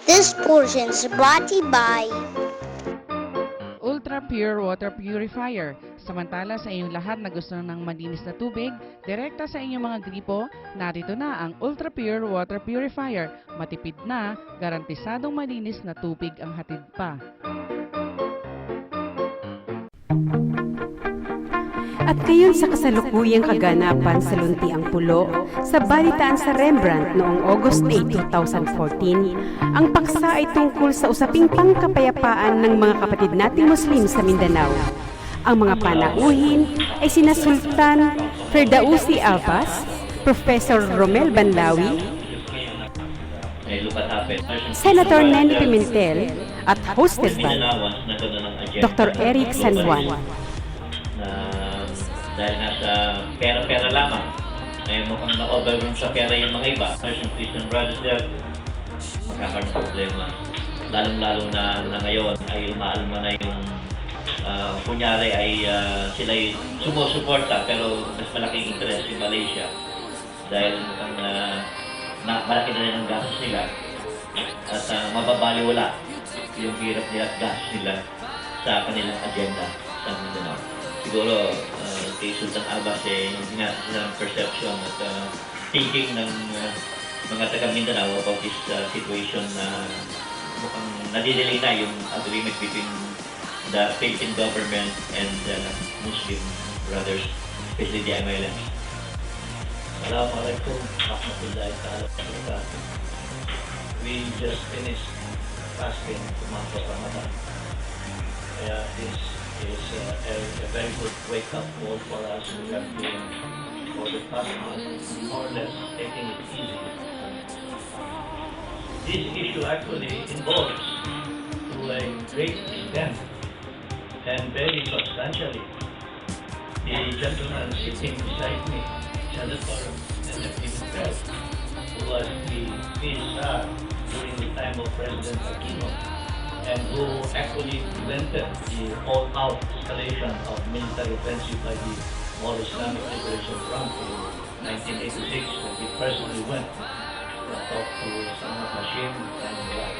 This portion is brought to you by Ultra Pure Water Purifier. Samantala sa inyong lahat na gusto ng malinis na tubig, direkta sa inyong mga gripo, narito na ang Ultra Pure Water Purifier. Matipid na, garantisadong malinis na tubig ang hatid pa. At ngayon sa kasalukuyang kaganapan sa Luntiang Pulo, sa balitaan sa Rembrandt noong August 8, 2014, ang paksa ay tungkol sa usaping pangkapayapaan ng mga kapatid nating Muslim sa Mindanao. Ang mga panauhin ay sina Sultan Ferdausi Abbas, Professor Romel Banlawi, Senator Neni Pimentel, at hosted by Dr. Eric San Juan. Dahil nasa pera-pera lamang, ay mukhang na-overwhelm sa pera yung mga iba. Yung Christian brothers there, magkakaroon ng problema. Lalong-lalo na ngayon ay umaalma na yung kunyari ay sila'y sumusuporta pero mas malaking interest yung Malaysia dahil mukhang malaki na rin ang gastos nila at mababaliwala yung hirap nila at gastos nila sa kanilang agenda sa Mindanao. Siguro kay Sultan Abbas yung ng perception at thinking ng mga taga Mindanao about this situation na mukhang nadidelay na yung agreement between the Philippine government and the Muslim brothers, especially the MLM. Assalamualaikum warahmatullahi wabarakatuh. We just finished fasting the month of Ramadan. This is a very good wake-up call for us. We have been, for the past month, more or less taking it easy. This issue actually involves, to a great extent and very substantially, the gentleman sitting beside me, Senator Neni Pimentel, who was the PSR during the time of President Aquino, and who actually prevented the all-out escalation of military offensive by the Moro Islamic Liberation Front in 1986, when he personally went to talk to Saddam Hashim and Iraq.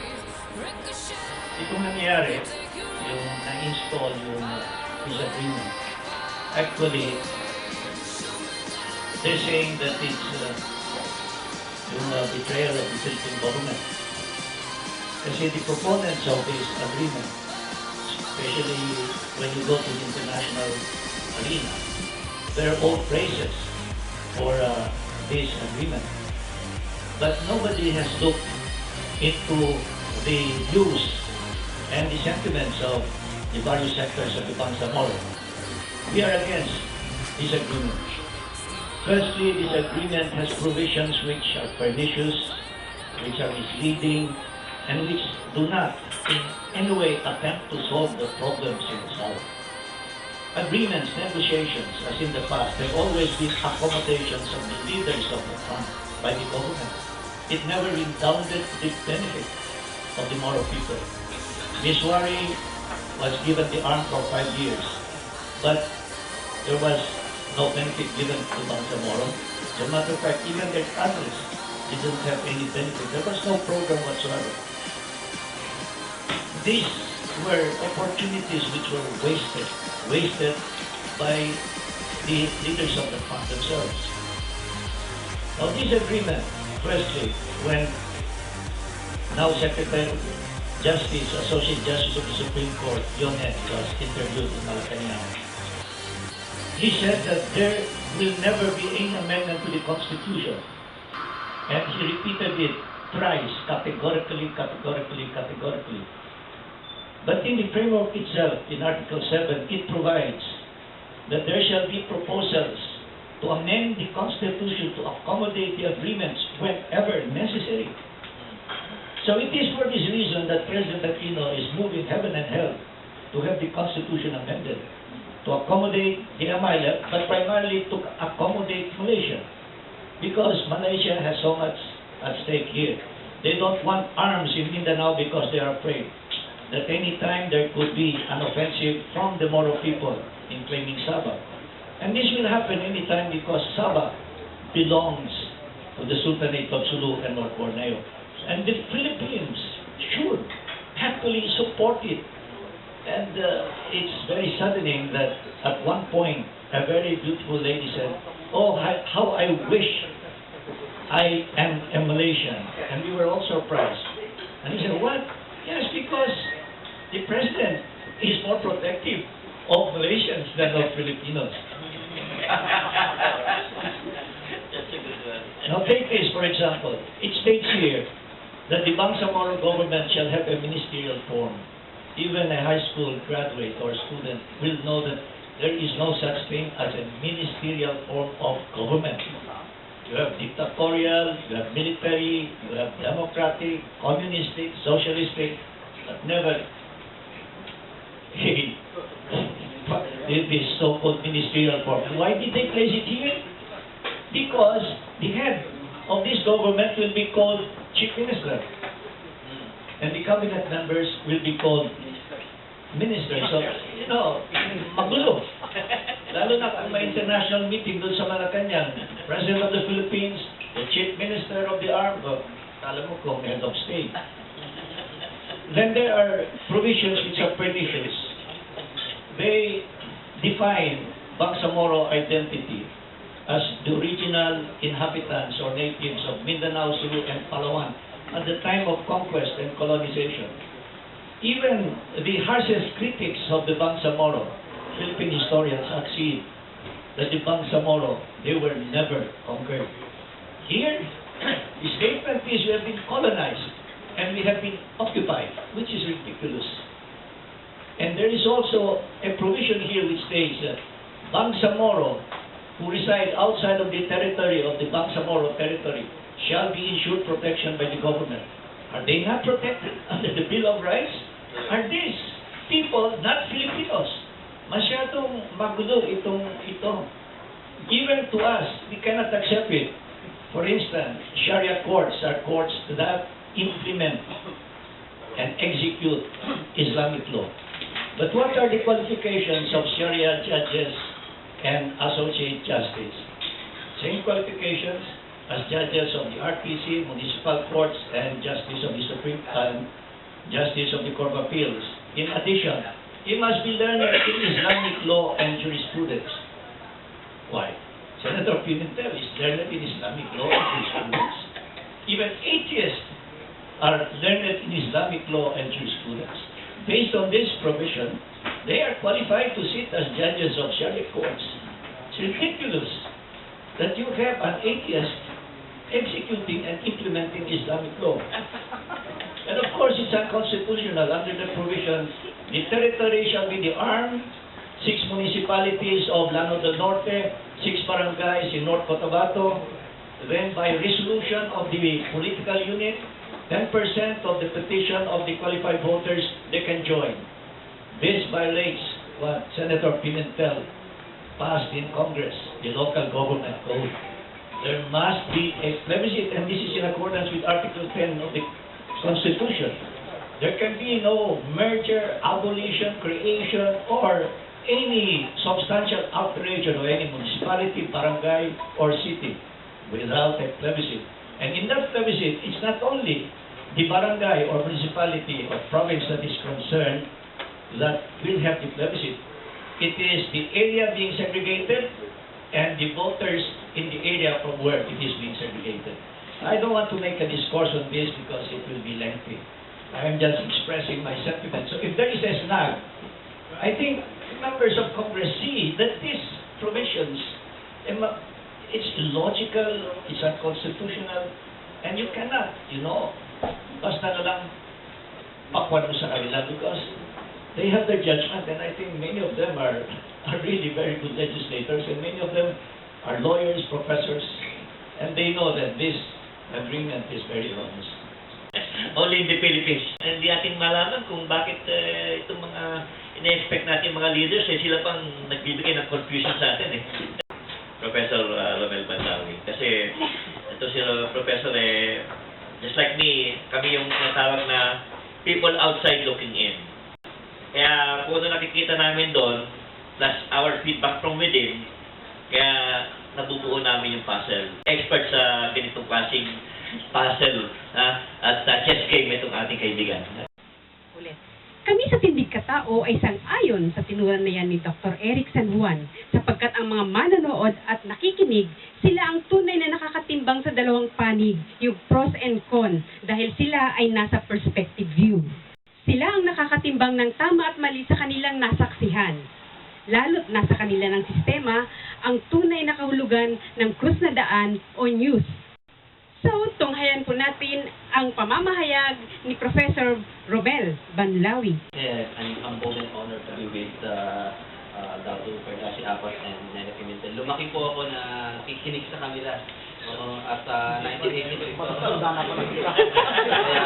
Itong nangyari, yung na-install yung peace agreement, actually, they're saying that it's yung betrayal of the Philippine government. Kasi the proponents of this agreement, especially when you go to the international arena, they're all praises for this agreement. But nobody has looked into the views and the sentiments of the various sectors of the Bangsamoro. We are against this agreement. Firstly, this agreement has provisions which are pernicious, which are misleading, and which do not in any way attempt to solve the problems in the South. Agreements, negotiations, as in the past, have always been accommodations of the leaders of the front by the government. It never redounded to the benefit of the Moro people. Miswari was given the arm for 5 years, but there was no benefit given to Bangsamoro. As a matter of fact, even their families didn't have any benefit. There was no program whatsoever. These were opportunities which were wasted by the leaders of the front themselves. Now this agreement, firstly, when now Secretary Justice, Associate Justice of the Supreme Court, Yonet, was interviewed in Malacanang, he said that there will never be any amendment to the Constitution. And he repeated it thrice, categorically. But in the framework itself, in Article 7, it provides that there shall be proposals to amend the Constitution to accommodate the agreements whenever necessary. So it is for this reason that President Aquino is moving heaven and hell to have the Constitution amended, to accommodate the MILF, but primarily to accommodate Malaysia. Because Malaysia has so much at stake here. They don't want arms in Mindanao because they are afraid that any time there could be an offensive from the Moro people in claiming Sabah. And this will happen anytime because Sabah belongs to the Sultanate of Sulu and North Borneo. And the Philippines actually support it. And it's very saddening that at one point, a very beautiful lady said, "Oh, how I wish I am a Malaysian." And we were all surprised. And he said, "What?" "Yes, because the president is more protective of Malaysians than of Filipinos." Now take this, for example. It states here that the Bangsamoro government shall have a ministerial form. Even a high school graduate or student will know that there is no such thing as a ministerial form of government. You have dictatorial, you have military, you have democratic, communistic, socialistic, but never this so-called ministerial form. And why did they place it here? Because the head of this government will be called Chief Minister. And the cabinet members will be called ministers. So, you know, magulo. Lalo na kung may international meeting doon sa Malacanang, President of the Philippines, the Chief Minister of the Armed, alam mo kung head of state. Then there are provisions which are pretty loose. They define Bangsamoro identity as the original inhabitants or natives of Mindanao, Sulu, and Palawan at the time of conquest and colonization. Even the harshest critics of the Bangsamoro, Philippine historians, accede that the Bangsamoro, they were never conquered. Here, the statement is we have been colonized and we have been occupied, which is ridiculous. And there is also a provision here which states that Bangsamoro who reside outside of the territory of the Bangsamoro territory shall be ensured protection by the government. Are they not protected under the Bill of Rights? Are these people not Filipinos? Masyadong magulo ito. Even to us, we cannot accept it. For instance, Sharia courts are courts that implement and execute Islamic law. But what are the qualifications of Sharia judges and associate justice? Same qualifications as judges of the RTC, municipal courts, and justice of the Justice of the Court of Appeals. In addition, he must be learned in Islamic law and jurisprudence. Why? Senator Pimentel is learned in Islamic law and jurisprudence. Even atheists are learned in Islamic law and jurisprudence. Based on this provision, they are qualified to sit as judges of Sharia courts. It's ridiculous that you have an atheist executing and implementing Islamic law. And of course, it's unconstitutional under the provision, the territory shall be the arm, 6 municipalities of Llano del Norte, 6 barangays in North Cotabato, then by resolution of the political unit, 10% of the petition of the qualified voters, they can join. This violates what Senator Pimentel passed in Congress, the local government code. There must be a plebiscite, and this is in accordance with Article 10 of the Constitution. There can be no merger, abolition, creation, or any substantial alteration of any municipality, barangay, or city without a plebiscite. And in that plebiscite, it's not only the barangay or municipality or province that is concerned that will have the plebiscite. It is the area being segregated and the voters in the area from where it is being segregated. I don't want to make a discourse on this because it will be lengthy. I am just expressing my sentiments. So if there is a snag, I think members of Congress see that these provisions, it's illogical, it's unconstitutional, and you cannot, basta na lang pakwan mo sa kanila because they have their judgment, and I think many of them are really very good legislators, and many of them are lawyers, professors, and they know that this agreement is very wrong. Only in the Philippines. Hindi natin malaman kung bakit itong mga ina-expect natin mga leaders, sila pang nagbibigay ng confusion sa atin Professor Romel Bandawi. Kasi ito si Professor just like me, kami yung natawag na people outside looking in. Kaya kung ano nakikita namin doon, plus our feedback from within, kaya nabubuo namin yung puzzle. Expert sa ganitong klaseng puzzle at chess game itong ating kaibigan. Ulit. katao ay sang-ayon sa tinuran na yan ni Dr. Eric San Juan sapagkat ang mga manonood at nakikinig, sila ang tunay na nakakatimbang sa dalawang panig, yung pros and cons, dahil sila ay nasa perspective view. Sila ang nakakatimbang ng tama at mali sa kanilang nasaksihan. Lalo't nasa kanila ng sistema ang tunay na kahulugan ng krus na daan o news. So, tunghayan po natin ang pamamahayag ni Professor Romel Banlawi. Yes, I'm humbled and honored to be with Dr. Ferdaci Apas and Nene Pimentel. Lumaki po ako na nakikinig sa kanila. At 1983 po. Kaya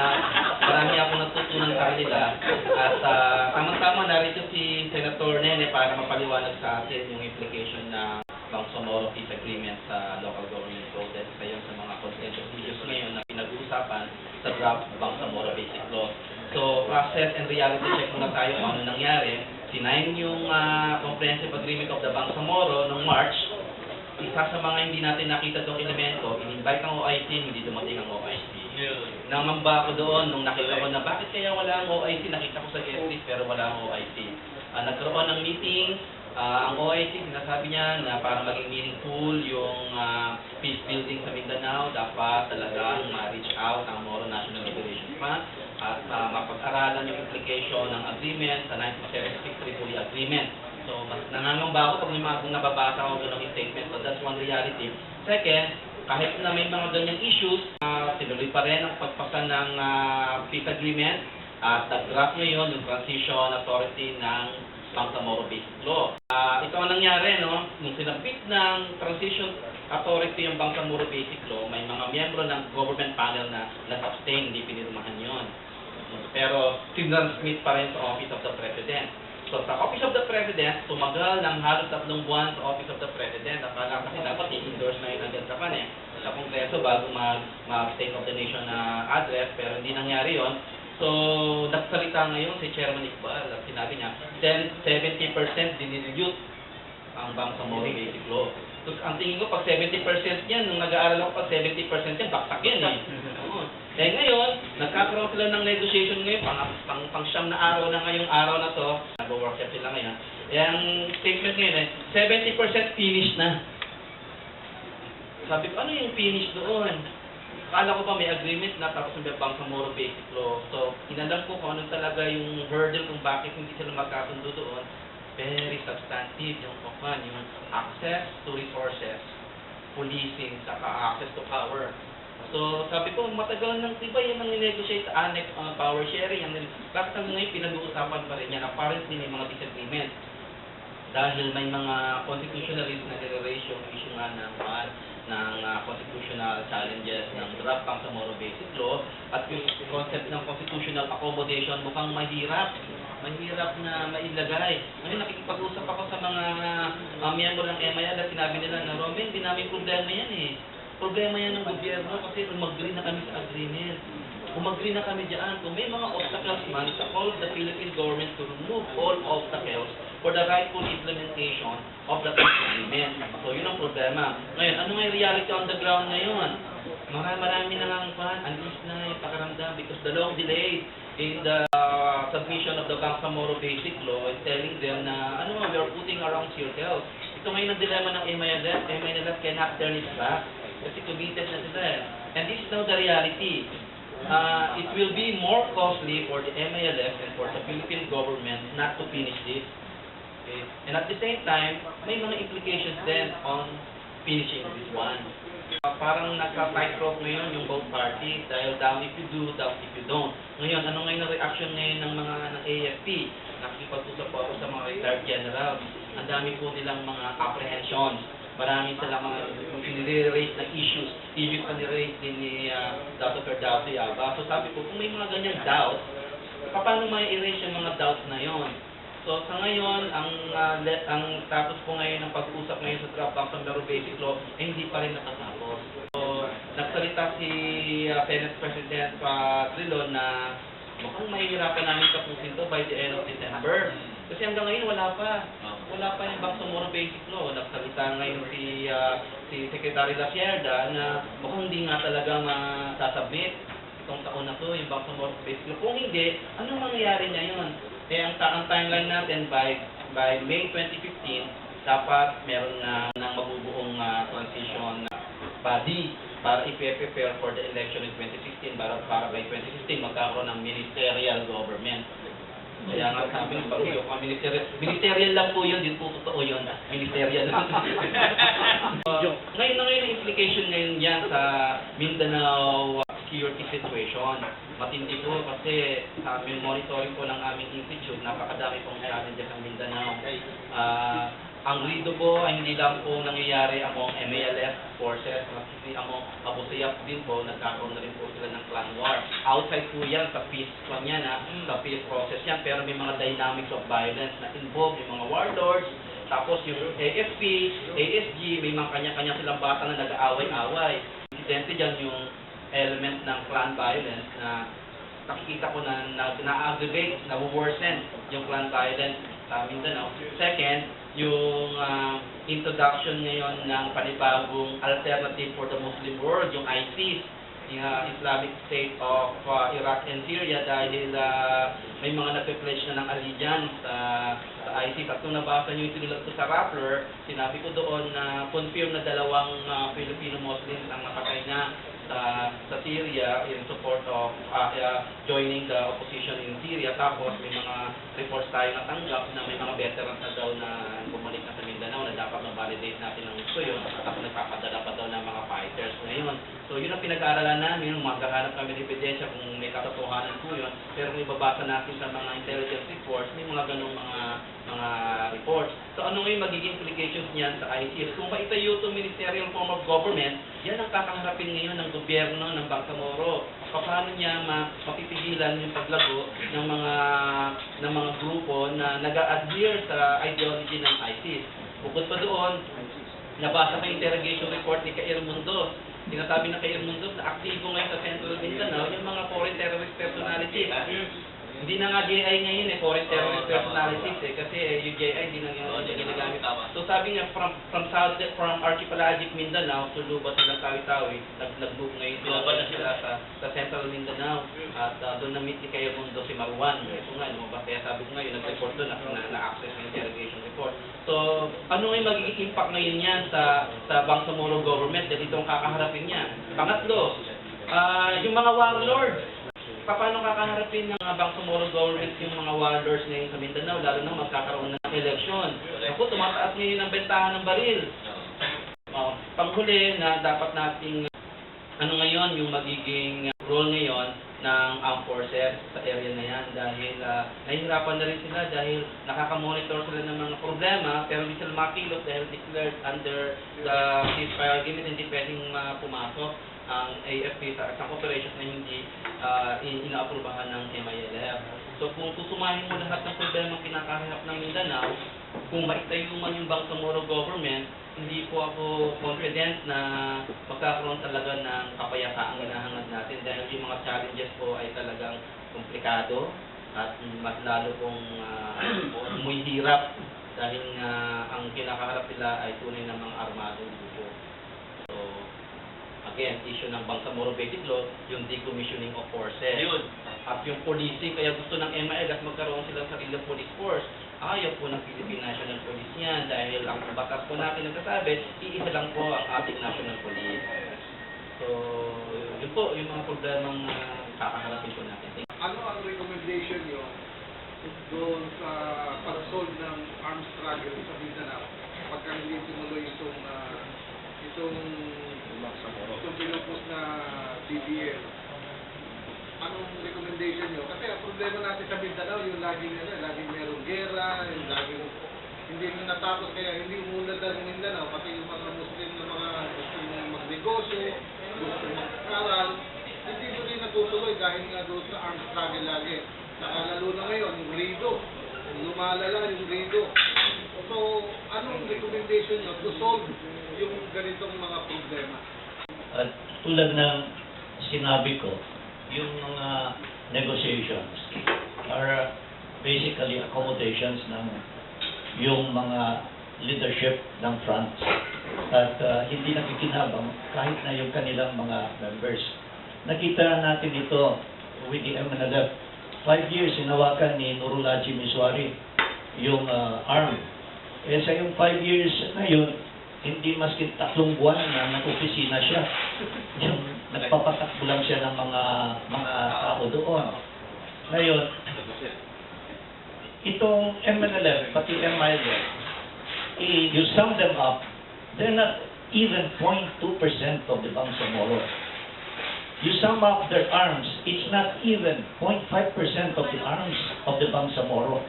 marami akong natutunan sa kanila. At tamang-tama narito si Senator Nene para mapaliwanag sa atin yung implication na Bangsamoro Peace Agreement sa local government process. Kaya sa mga consensus issues ngayon na pinag-uusapan sa draft Bangsamoro Basic Law. So, process and reality check muna tayo kung ano nangyari. Sinayin yung Comprehensive Agreement of the Bangsamoro noong March. Isa sa mga hindi natin nakita doong elemento, in-invite ang OIC, hindi dumating ang OIC. Nangamba ako doon nung nakita ko na bakit kaya wala ang OIC, nakita ko sa guest list pero wala ang OIC. Nagkaroon ng meeting, ang OIC, sinasabi niya na para maging meaningful yung peace building sa Mindanao, dapat talagang ma-reach out ang Moro National Liberation Front at mapag-aralan yung implication ng agreement sa 1976 Tripoli Agreement. So, mas nangangamba ako pag may mga nababasa ako doon ng statement. So, that's one reality. Second, kahit na may mga ganyang issues, tinuloy pa rin ang pagpasa ng peace agreement at nag-draft ngayon yung transition authority ng Bangsamoro Basic Law. Ito ang nangyari, no? Nung sinabit ng transition authority yung Bangsamoro Basic Law, may mga miyembro ng government panel na nag-abstain, hindi pinirmahan yun. Pero tinransmit pa rin sa Office of the President. So, sa Office of the President, tumagal ng halos 3 buwan sa Office of the President. Akala kasi dapat i-endorse na yun agad sa Kongreso bago mag-State of the Nation na address, pero hindi nangyari yon. So, nagsalita ngayon si Chairman Iqbal at sinabi niya, 70% dinirelute ang Bangsamoro Basic Law. So, ang tingin ko, pag 70% yan, nung nag-aaral ako, pag 70% yan, baksak yan eh. Eh ngayon, nagkakaroon sila ng negotiation ngayon, pang-siyam na araw na ngayong araw na to, nag-workshop sila ngayon. Ang statement ngayon eh, 70% finished na. Sabi ko, ano yung finish doon? Akala ko pa may agreement na tapos may Bangsamoro Basic Law. So, inalam ko kung ano talaga yung hurdle kung bakit hindi sila magkasundo doon. Very substantive yung POCAN, yung access to resources, policing, saka access to power. So, sabi ko, matagal nang diba yan ang ninegotiate sa annex power sharing. Bakit hanggang ngayon pinag-uusapan pa rin yan? Apparently may mga disagreement. Dahil may mga constitutionalists na nire-raise yung issue nga ng constitutional challenges ng draft Bangsamoro Basic Law at yung concept ng constitutional accommodation mukhang mahirap na mailagay. Ngayon nakikipag-usap ako sa mga miyembro ng MIL at sinabi nila na, Romen, hindi namin problema yan eh. Problema yan ng gobyerno kasi umag-agree na kami sa agreement. Umag-agree na kami dyan. Kung may mga obstacles man, it's call the Philippine government to remove all obstacles for the rightful implementation of the peace agreement. So, yun ang problema. Ngayon, ano nga yung reality on the ground ngayon? Marami na lang alis na yung pakaramdam because the long delay in the submission of the Bangsamoro Basic Law is telling them na, we are putting around circles. Ito ngayon ang dilema ng MILF cannot turn it back. Kasi committed na sila eh. And this is now the reality. It will be more costly for the MILF and for the Philippine government not to finish this. Okay? And at the same time, may mga implications then on finishing this one. Parang nagka-tightrope ngayon yung both parties dahil down if you do, down if you don't. Ngayon, ano ngayon ang reaction ngayon ng mga ng AFP? Nakikipag-usap po ako sa mga retired generals. Ang dami po nilang mga apprehensions. Marami silang mga nire-rate na issues na nire-rate din ni Dr. Ferdaci Apas. So sabi ko, kung may mga ganyan doubts, paano may erase yung mga doubts na yon? So sa ngayon, ang status po ngayon ng pag-uusap ngayon sa draft Bangsamoro Basic Law ay hindi pa rin natatapos. So nagsalita si Senate President Trilon na mukhang mahihirapan namin tapusin to by the end of December. Kasi hanggang ngayon wala pa yung Bangsamoro Basic Law. Nagsalita ngayon si Secretary Lacierda na mukhang hindi nga talaga masasubmit. itong taon na to, yung Bangsamoro Basic Law. Kung hindi, anong mangyayari ngayon? Ang timeline natin by May 2015, dapat meron na ng mabubuong transition body para i-prepare for the election in 2016 para by 2016 magkakaroon ng ministerial government. Kaya nga sabi ng Panginoon, ministerial lang po yun, din po totoo yun, ministerial lang. Ngayon ang implication ngayon yan sa Mindanao security situation. Matindi po kasi sa monitoring po ng aming institute, napakadami pong challenges ang Mindanao. Ang rido po ay hindi lang po nangyayari among MALF forces, kasi among Abu Sayyaf din po, nagkakaroon na rin po sila ng clan war. Outside po yan, sa peace plan yan, sa peace process yan, pero may mga dynamics of violence na involved, yung mga warlords, tapos yung AFP, ASG, may mga kanya-kanya silang bata na nag-aaway-away. Incidente dyan yung element ng clan violence na nakikita ko na na-aggravate, na-worsen yung clan violence sa Mindanao. Second, yung introduction ngayon ng panibagong alternative for the Muslim world, yung ISIS, yung Islamic State of Iraq and Syria, dahil may mga nagpe-pledge na ng allegiance sa ISIS. At kung nabasa nyo yung sinulat ko sa Rappler, sinabi ko doon na confirm na 2 Filipino Muslims ang napatay na sa Syria in support of joining the opposition in Syria. Tapos may mga reports tayo natanggap na may mga veterans na daw na bumalik na sa Mindanao na dapat ma-validate natin ang gusto yun at nagpapadala pa daw ng mga fighters ngayon. So yun ang pinag-aaralan namin, maghahanap kami ng ebidensya kung may katotohanan po yun. Pero kung ibabasa natin sa mga intelligence reports, may mga ganong mga reports. So ano ngayon magiging implications niyan sa ICS? Kung maitayo itong ministerial form of government, yan ang kakaharapin ngayon ng gobyerno ng Bangsamoro. Paano niya mapipigilan yung paglago ng mga grupo na nag-a-adhere sa ideology ng ISIS. Bukod pa doon, nabasa ko yung interrogation report ni Kair Mundos. Sinasabi na Kair Mundos na aktibo ngayon sa Central Mindanao yung mga foreign terrorist personalities. Hindi na nga JI ngayon foreign terrorist personalities kasi yung JI hindi na ginagamit. So sabi niya from archipelagic Mindanao to Luba silang Tawi-Tawi, nag-move ngayon sila sa Central Mindanao at doon na-meet ni Kair Mundo si Marwan. So nga, kaya sabi ko ngayon, nag-report doon na-access ng interrogation report. So ano yung magiging impact ngayon yan sa Bangsamoro government dahil itong kakaharapin niya. Pangatlo, yung mga warlords. Paano kakaharapin ng Bangsamoro government yung mga warlords ngayon sa Mindanao, lalo na magkakaroon ng eleksyon? Ako, tumataas ngayon ang bentahan ng baril. Panghuli na dapat nating ngayon yung magiging role ngayon ng armed forces sa area na yan dahil nahihirapan na rin sila dahil nakakamonitor sila ng mga problema pero hindi sila makilot dahil declared under the ceasefire agreement, hindi pwedeng pumasok ang AFP sa isang operations na hindi inaaprubahan ng MILF. So kung susumahin mo lahat ng problema kinakaharap ng Mindanao, kung maitayo man yung Bangsamoro government, hindi po ako confident na magkakaroon talaga ng kapayasaang hinahangad natin dahil yung mga challenges po ay talagang komplikado at mas lalo pong muy hirap dahil ang kinakaharap nila ay tunay na mga armadong grupo. So, again, issue ng Bangsamoro Basic Law, yung decommissioning of forces. Yun. At yung policing, kaya gusto ng MIL at magkaroon silang sariling police force. Ayaw po ng Philippine National Police yan dahil ang batas po natin nagsasabi, iisa lang po ang ating National Police. So, yun po, yung mga problemang kakaharapin po natin. Ano ang recommendation nyo doon sa pag-solve ng armed struggle sa Mindanao pagka hindi tumuloy itong pinupos na BBL? Anong recommendation nyo? Kasi ang problema natin sa Mindanao, yung laging merong gera, yung laging hindi na natapos, kaya hindi umunlad ang Mindanao, pati yung mga Muslim na mga gusto magnegosyo, gusto mag-aral, hindi mo rin natutuloy dahil nga doon sa armed struggle lagi. Nakalalo na ngayon, yung rido, lumalala yung rido. So, anong recommendation nyo to solve yung ganitong mga problema? At tulad ng sinabi ko, yung mga negotiations are basically accommodations ng yung mga leadership ng front at hindi nakikinabang kahit na yung kanilang mga members. nakita natin ito with the MNLF. 5 years hinawakan ni Nurulaji Miswari yung arm. Eh sa yung 5 years na yun, hindi maski 3 buwan na nag-opisina siya. Yung nagpapatakbo lang siya ng mga tao doon. Ngayon, itong MNLF, pati MILF, you sum them up, they're not even 0.2% of the Bangsamoro. You sum up their arms, it's not even 0.5% of the arms of the Bangsamoro.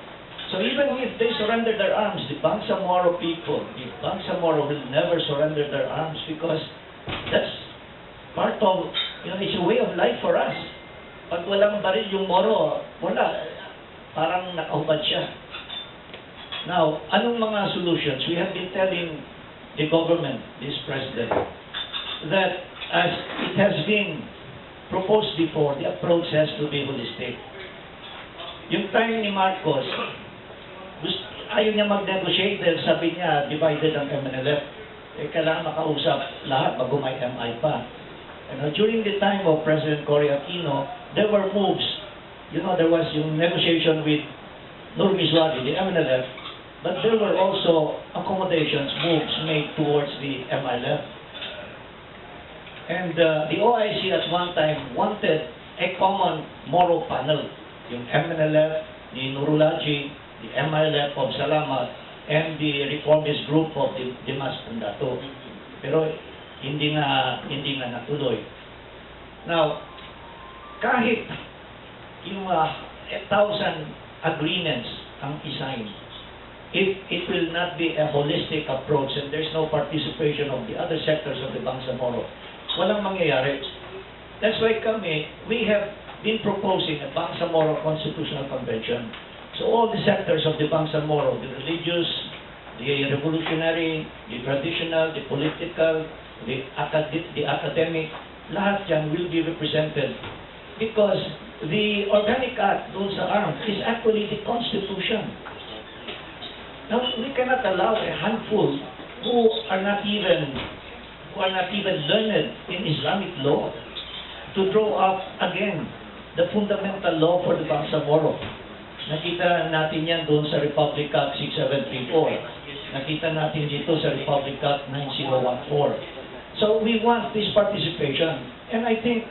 So even if they surrender their arms, the Bangsamoro people, the Bangsamoro will never surrender their arms because that's part of, it's a way of life for us. Pag walang baril yung Moro, wala, parang nakahubad siya. Now, anong mga solutions? We have been telling the government, this president, that as it has been proposed before, the approach has to be holistic. Yung time ni Marcos, ayaw niya mag-negotiate dahil sabi niya, divided ang MNLF. Eh, kailangan makausap lahat bago may MI pa. During the time of President Cory Aquino, there were moves. There was yung negotiation with Nur Miswari, the MNLF, but there were also accommodations, moves made towards the MILF. And the OIC at one time wanted a common Moro panel, yung MNLF, the Nurulaji, the MILF of Salamat, and the reformist group of the Dimas Pundato. Pero hindi nga natuloy. Now, kahit yung 1,000 agreements ang isign, if it will not be a holistic approach and there's no participation of the other sectors of the Bangsamoro, walang mangyayari. That's why we have been proposing a Bangsamoro Constitutional Convention. So all the sectors of the Bangsamoro, the religious, the revolutionary, the traditional, the political, the academic, lahat yan will be represented because the Organic Act, those arms, is actually the Constitution. Now, we cannot allow a handful who are not even learned in Islamic law to draw up again the fundamental law for the Bangsamoro. Nakita natin yan doon sa Republic Act 6734. Nakita natin dito sa Republic Act 9014. So we want this participation. And I think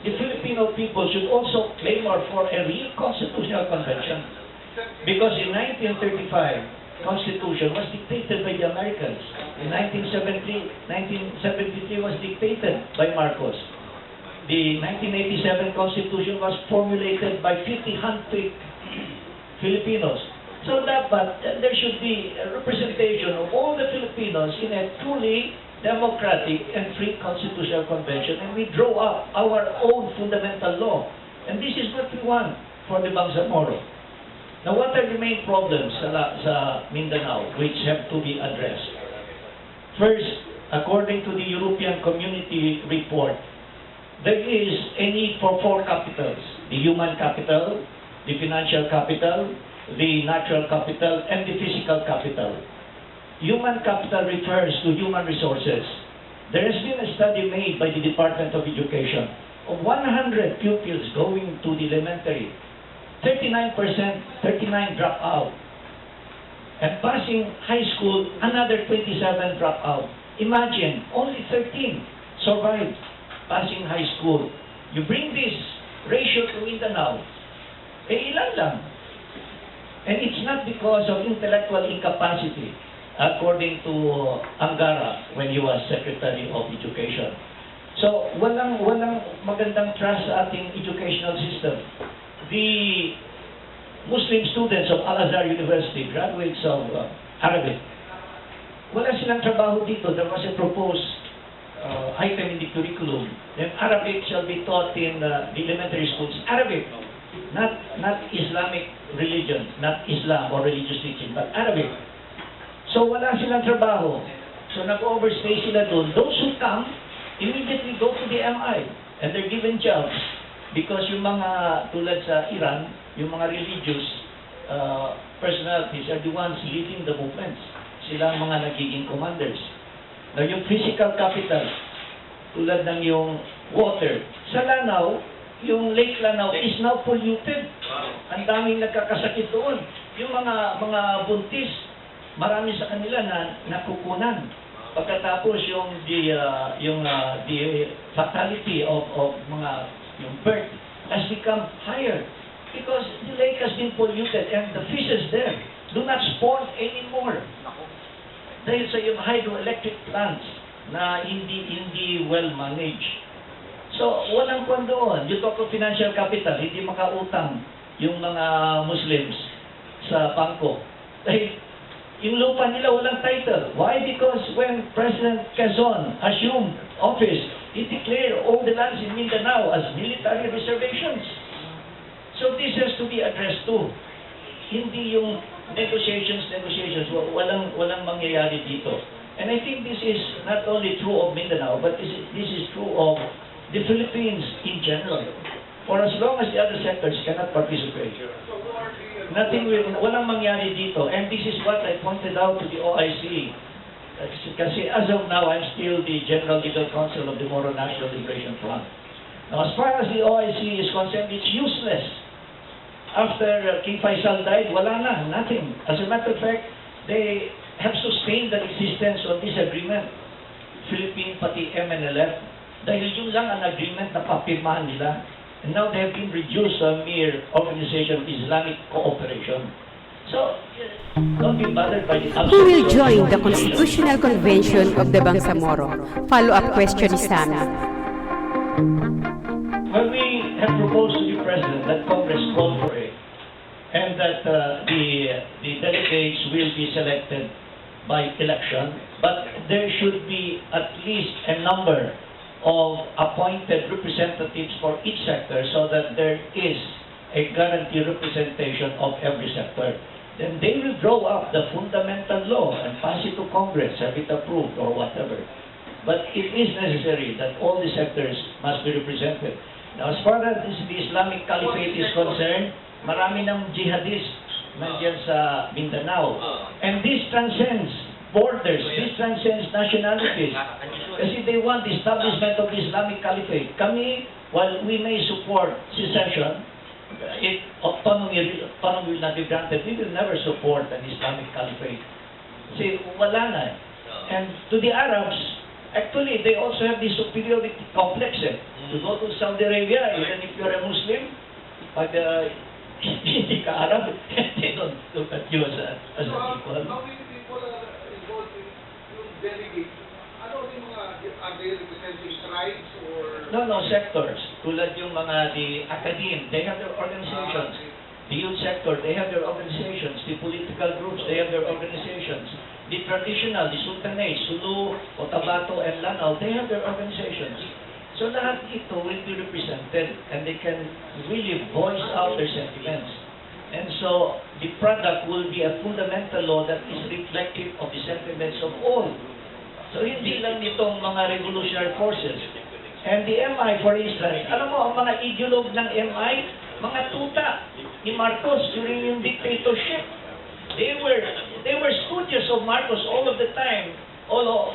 the Filipino people should also clamor for a real constitutional convention. Because in 1935, Constitution was dictated by the Americans. In 1973 was dictated by Marcos. The 1987 Constitution was formulated by 50 handpicked Filipinos. So dapat there should be a representation of all the Filipinos in a truly democratic and free constitutional convention, and we draw up our own fundamental law. And this is what we want for the Bangsamoro. Now, what are the main problems sa Mindanao which have to be addressed? First, according to the European Community Report, there is a need for 4 capitals: the human capital, the financial capital, the natural capital, and the physical capital. Human capital refers to human resources. There has been a study made by the Department of Education of 100 pupils going to the elementary. 39% drop out. And passing high school, another 27 drop out. Imagine, only 13 survived passing high school. You bring this ratio to Mindanao, ilan lang. And it's not because of intellectual incapacity, according to Angara when he was Secretary of Education. So, walang magandang trust sa ating educational system. The Muslim students of Al-Azhar University, graduates of Arabic, wala silang trabaho dito. There was a proposed item in the curriculum. Then Arabic shall be taught in the elementary schools. Arabic, not Islamic religion, not Islam or religious teaching, but Arabic. So wala silang trabaho. So nag-overstay sila doon. Those who come, immediately go to the MI and they're given jobs. Because yung mga tulad sa Iran, yung mga religious personalities are the ones leading the movements. Sila ang mga nagiging commanders. Now yung physical capital, tulad ng yung water. Sa Lanao, yung Lake Lanao is now polluted. Ang daming nagkakasakit doon. Yung mga buntis, marami sa kanila na nakukunan. Pagkatapos the fatality of mga yung birth has become higher because the lake has been polluted and the fishes there do not spawn anymore. Dahil sa yung hydroelectric plants na hindi well managed. So, walang kwan doon. You talk of financial capital, hindi makautang yung mga Muslims sa bangko. Dahil yung lupa nila walang title. Why? Because when President Quezon assumed office, he declared all the lands in Mindanao as military reservations. So this has to be addressed too. Hindi yung negotiations, walang mangyayari dito. And I think this is not only true of Mindanao, but this is true of the Philippines in general. For as long as the other sectors cannot participate, walang mangyari dito. And this is what I pointed out to the OIC. Kasi as of now, I'm still the General Legal Counsel of the Moro National Liberation Front. Now, as far as the OIC is concerned, it's useless. After King Faisal died, wala na, nothing. As a matter of fact, they have sustained the existence of this agreement. Philippine, pati MNLF, dahil yun lang ang agreement na papirmahan nila. And now they have been reduced to a mere organization of Islamic cooperation. So, don't be bothered by the Who will join the Constitutional Convention of the Bangsamoro? Follow-up question ni Sammy. Well, we have proposed to the President that Congress call for it and that the delegates will be selected by election, but there should be at least a number of appointed representatives for each sector so that there is a guaranteed representation of every sector. Then they will draw up the fundamental law and pass it to Congress, have it approved or whatever. But it is necessary that all the sectors must be represented. Now, as far as the Islamic Caliphate is concerned, marami ng jihadists nandiyan sa Mindanao. And this transcends borders, this transcends nationalities. Kasi they want the establishment of the Islamic Caliphate. Kami, while we may support secession, autonomy will not be granted, we will never support an Islamic Caliphate. Kasi wala na. And to the Arabs, actually, they also have this superiority complex. You go to Saudi Arabia, even if you're a Muslim, pag hindi ka Arab, they don't look at you as an equal. How many people are involved in yung delegates? Ano yung mga, are they representing tribes or? No, sectors. Tulad yung mga, the academe, they have their organizations. The youth sector, they have their organizations. The political groups, they have their organizations. The traditional, the Sultanate, Sulu, Cotabato, and Lanao, they have their organizations. So lahat ito will be represented and they can really voice out their sentiments. And so the product will be a fundamental law that is reflective of the sentiments of all. So hindi lang nitong mga revolutionary forces. And the MI, for instance, alam mo, ang mga ideologue ng MI, mga tuta ni Marcos during yung dictatorship. They were studious of Marcos all of the time,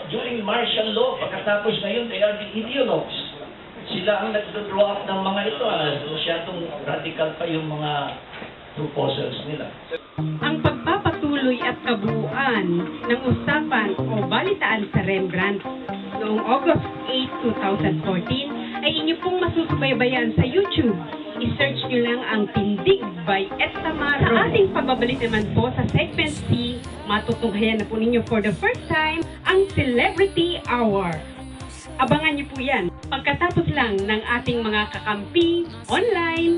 during martial law. Pagkatapos ngayon, they are the ideologues. Sila ang nag-draw up ng mga ito. Masyadong radical pa yung mga proposals nila. Ang pagpapatuloy at kabuuan ng usapan o balitaan sa Rembrandt noong August 8, 2014 ay inyo pong masusubaybayan sa YouTube. I-search nyo lang ang Tindig by Ed Tamara. Sa ating pagbabalik naman po sa segment C, matutunghayan na po ninyo for the first time ang Celebrity Hour. Abangan nyo po yan pagkatapos lang ng ating mga kakampi online.